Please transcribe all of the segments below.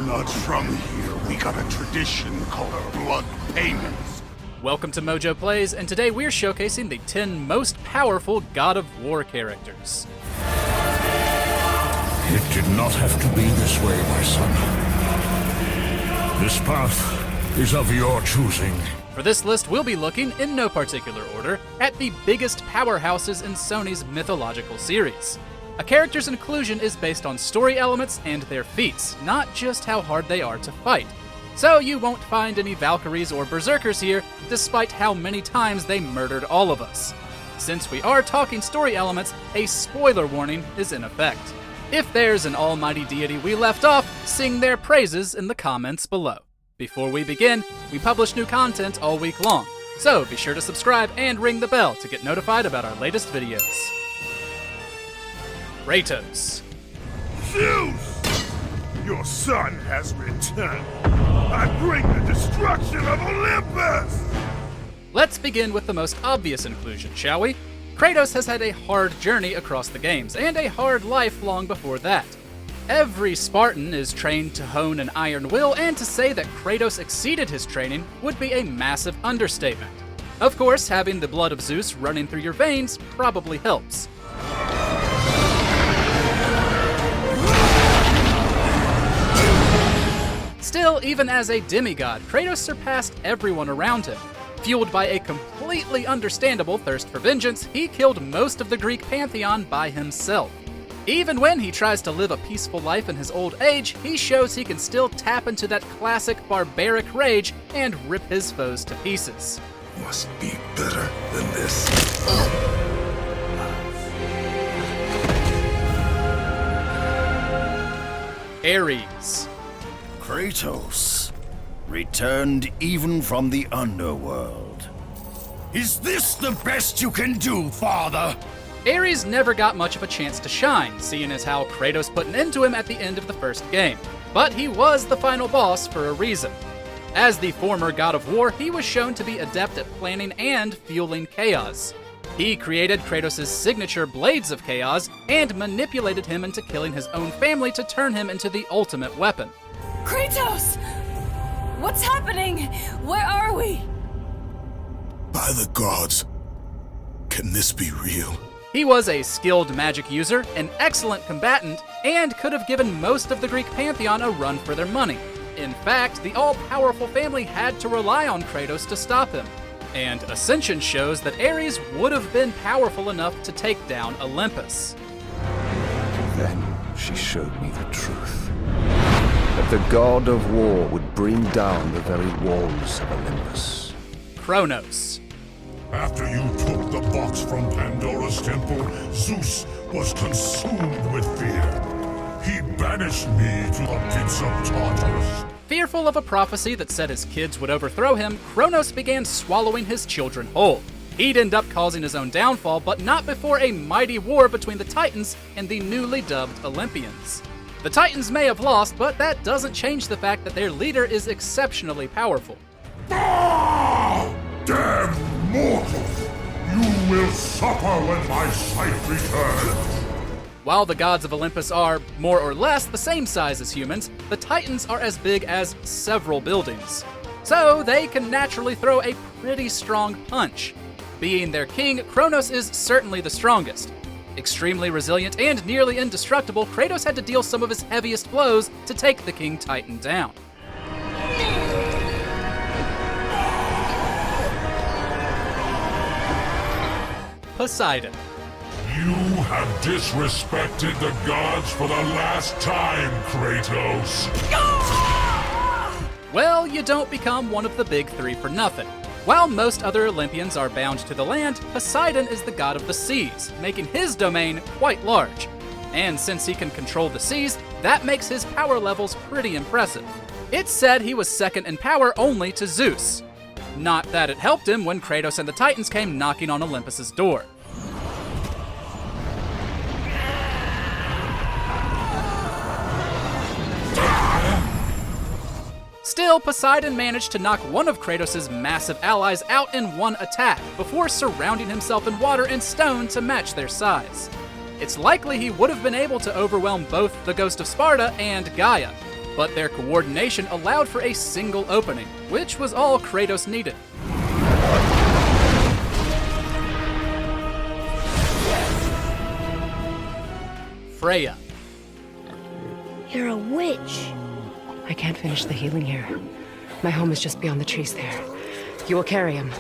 Not from here. We got a tradition called blood payments. Welcome to MojoPlays, and today we're showcasing the 10 most powerful God of War characters. It did not have to be this way, my son. This path is of your choosing. For this list, we'll be looking, in no particular order, at the biggest powerhouses in Sony's mythological series. A character's inclusion is based on story elements and their feats, not just how hard they are to fight. So you won't find any Valkyries or Berserkers here, despite how many times they murdered all of us. Since we are talking story elements, a spoiler warning is in effect. If there's an almighty deity we left off, sing their praises in the comments below. Before we begin, we publish new content all week long, so be sure to subscribe and ring the bell to get notified about our latest videos. Kratos. Zeus! Your son has returned. I bring the destruction of Olympus! Let's begin with the most obvious inclusion, shall we? Kratos has had a hard journey across the games, and a hard life long before that. Every Spartan is trained to hone an iron will, and to say that Kratos exceeded his training would be a massive understatement. Of course, having the blood of Zeus running through your veins probably helps. Still, even as a demigod, Kratos surpassed everyone around him. Fueled by a completely understandable thirst for vengeance, he killed most of the Greek pantheon by himself. Even when he tries to live a peaceful life in his old age, he shows he can still tap into that classic barbaric rage and rip his foes to pieces. Must be better than this. Ares. Kratos, returned even from the underworld. Is this the best you can do, father? Ares never got much of a chance to shine, seeing as how Kratos put an end to him at the end of the first game. But he was the final boss for a reason. As the former god of war, he was shown to be adept at planning and fueling chaos. He created Kratos' signature Blades of Chaos and manipulated him into killing his own family to turn him into the ultimate weapon. Kratos! What's happening? Where are we? By the gods, can this be real? He was a skilled magic user, an excellent combatant, and could have given most of the Greek pantheon a run for their money. In fact, the all-powerful family had to rely on Kratos to stop him. And Ascension shows that Ares would have been powerful enough to take down Olympus. Then she showed me the truth. That the god of war would bring down the very walls of Olympus. Cronos. After you took the box from Pandora's temple, Zeus was consumed with fear. He banished me to the pits of Tartarus. Fearful of a prophecy that said his kids would overthrow him, Cronos began swallowing his children whole. He'd end up causing his own downfall, but not before a mighty war between the Titans and the newly dubbed Olympians. The Titans may have lost, but that doesn't change the fact that their leader is exceptionally powerful. Ah! Damn mortals! You will suffer when my sight returns! While the gods of Olympus are, more or less, the same size as humans, the Titans are as big as several buildings. So they can naturally throw a pretty strong punch. Being their king, Cronos is certainly the strongest. Extremely resilient and nearly indestructible, Kratos had to deal some of his heaviest blows to take the King Titan down. Poseidon. You have disrespected the gods for the last time, Kratos. Well, you don't become one of the big three for nothing. While most other Olympians are bound to the land, Poseidon is the god of the seas, making his domain quite large. And since he can control the seas, that makes his power levels pretty impressive. It's said he was second in power only to Zeus. Not that it helped him when Kratos and the Titans came knocking on Olympus's door. Still, Poseidon managed to knock one of Kratos' massive allies out in one attack, before surrounding himself in water and stone to match their size. It's likely he would have been able to overwhelm both the Ghost of Sparta and Gaia. but their coordination allowed for a single opening, which was all Kratos needed. Freya. You're a witch. I can't finish the healing here. My home is just beyond the trees there. You will carry him.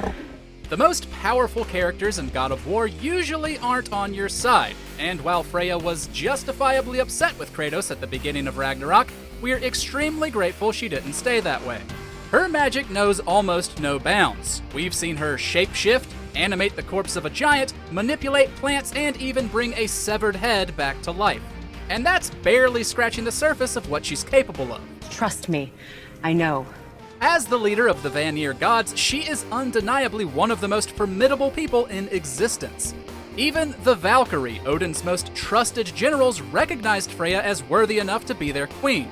The most powerful characters in God of War usually aren't on your side, and while Freya was justifiably upset with Kratos at the beginning of Ragnarok, we're extremely grateful she didn't stay that way. Her magic knows almost no bounds. We've seen her shapeshift, animate the corpse of a giant, manipulate plants, and even bring a severed head back to life. And that's barely scratching the surface of what she's capable of. Trust me, I know. As the leader of the Vanir gods, she is undeniably one of the most formidable people in existence. Even the Valkyrie, Odin's most trusted generals, recognized Freya as worthy enough to be their queen.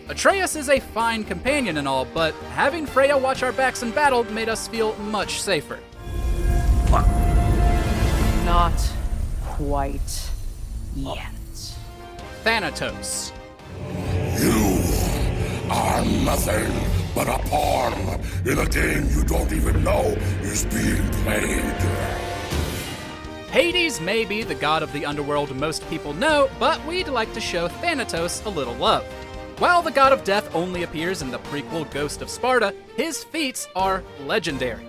Atreus is a fine companion and all, but having Freya watch our backs in battle made us feel much safer. Not quite yet. Thanatos. You are nothing but a pawn in a game you don't even know is being played. Hades may be the god of the underworld most people know, but we'd like to show Thanatos a little love. While the god of death only appears in the prequel Ghost of Sparta, his feats are legendary.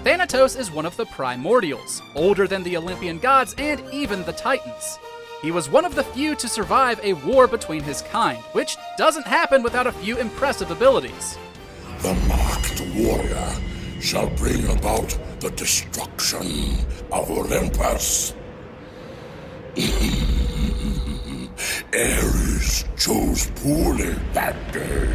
Thanatos is one of the primordials, older than the Olympian gods and even the Titans. He was one of the few to survive a war between his kind, which doesn't happen without a few impressive abilities. The marked warrior shall bring about the destruction of Olympus. Ares chose poorly that day.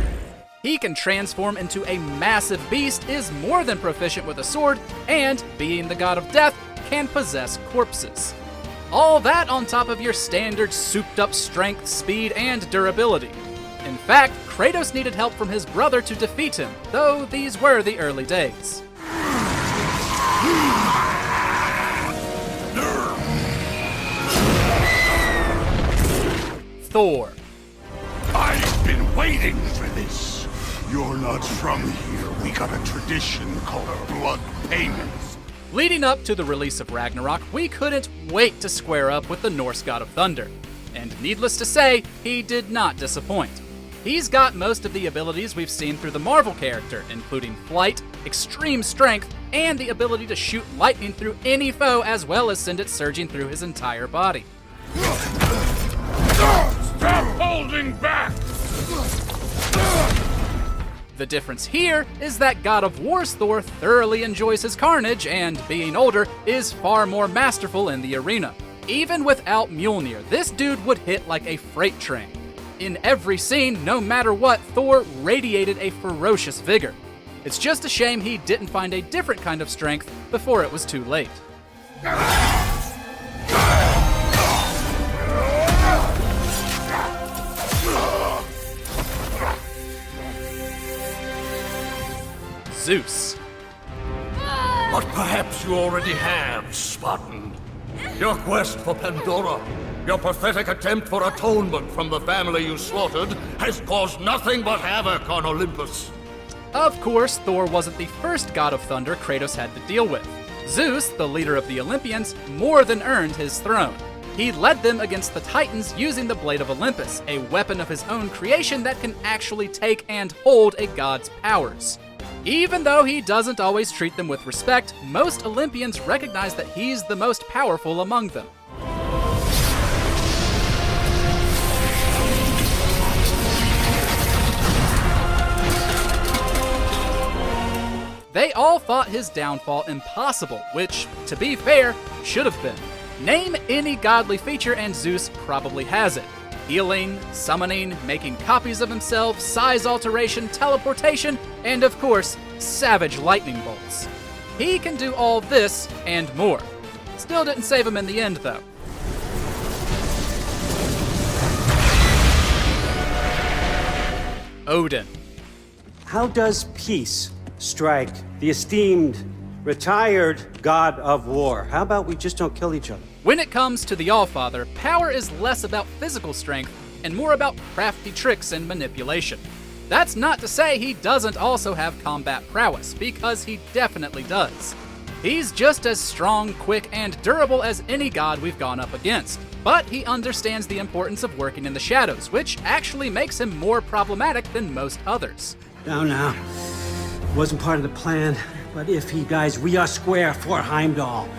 He can transform into a massive beast, is more than proficient with a sword, and, being the god of death, can possess corpses. All that on top of your standard souped-up strength, speed, and durability. In fact, Kratos needed help from his brother to defeat him, though these were the early days. Thor. I've been waiting for this. You're not from here. We got a tradition called blood payments. Leading up to the release of Ragnarok, we couldn't wait to square up with the Norse god of thunder. And needless to say, he did not disappoint. He's got most of the abilities we've seen through the Marvel character, including flight, extreme strength, and the ability to shoot lightning through any foe as well as send it surging through his entire body. Stop holding back! The difference here is that God of War's Thor thoroughly enjoys his carnage and, being older, is far more masterful in the arena. Even without Mjolnir, this dude would hit like a freight train. In every scene, no matter what, Thor radiated a ferocious vigor. It's just a shame he didn't find a different kind of strength before it was too late. Zeus. But perhaps you already have, Spartan. Your quest for Pandora, your pathetic attempt for atonement from the family you slaughtered, has caused nothing but havoc on Olympus. Of course, Thor wasn't the first god of thunder Kratos had to deal with. Zeus, the leader of the Olympians, more than earned his throne. He led them against the Titans using the Blade of Olympus, a weapon of his own creation that can actually take and hold a god's powers. Even though he doesn't always treat them with respect, most Olympians recognize that he's the most powerful among them. They all thought his downfall impossible, which, to be fair, should have been. Name any godly feature and Zeus probably has it. Healing, summoning, making copies of himself, size alteration, teleportation, and of course, savage lightning bolts. He can do all this and more. Still didn't save him in the end, though. Odin. How does peace strike the esteemed, retired god of war? How about we just don't kill each other? When it comes to the Allfather, power is less about physical strength and more about crafty tricks and manipulation. That's not to say he doesn't also have combat prowess, because he definitely does. He's just as strong, quick, and durable as any god we've gone up against, but he understands the importance of working in the shadows, which actually makes him more problematic than most others. Now. Wasn't part of the plan, but if he dies, we are square for Heimdall.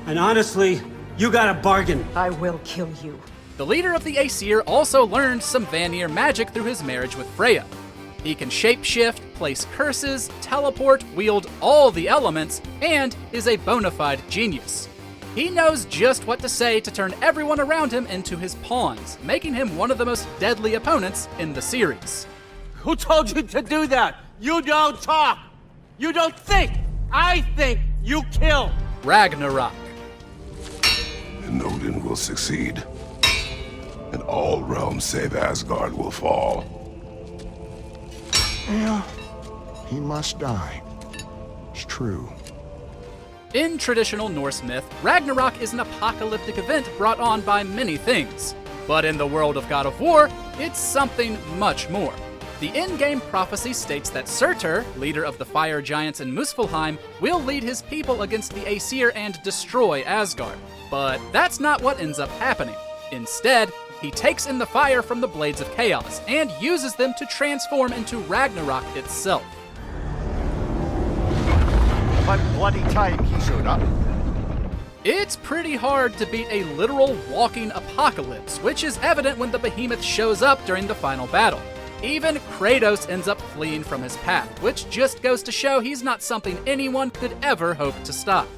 And honestly, you got a bargain. I will kill you. The leader of the Aesir also learned some Vanir magic through his marriage with Freya. He can shapeshift, place curses, teleport, wield all the elements, and is a bona fide genius. He knows just what to say to turn everyone around him into his pawns, making him one of the most deadly opponents in the series. Who told you to do that? You don't talk! You don't think! I think! You kill! Ragnarok. And Odin will succeed. And all realms save Asgard will fall. Yeah, he must die. It's true. In traditional Norse myth, Ragnarok is an apocalyptic event brought on by many things. But in the world of God of War, it's something much more. The in-game prophecy states that Surtur, leader of the fire giants in Muspelheim, will lead his people against the Aesir and destroy Asgard. But that's not what ends up happening. Instead, he takes in the fire from the Blades of Chaos and uses them to transform into Ragnarok itself. But bloody time he showed up. It's pretty hard to beat a literal walking apocalypse, which is evident when the behemoth shows up during the final battle. Even Kratos ends up fleeing from his path, which just goes to show he's not something anyone could ever hope to stop.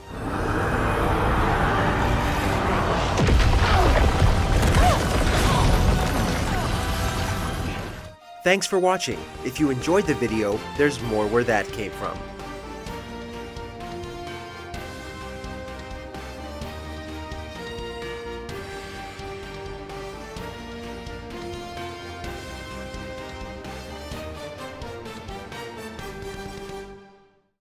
Thanks for watching. If you enjoyed the video, there's more where that came from.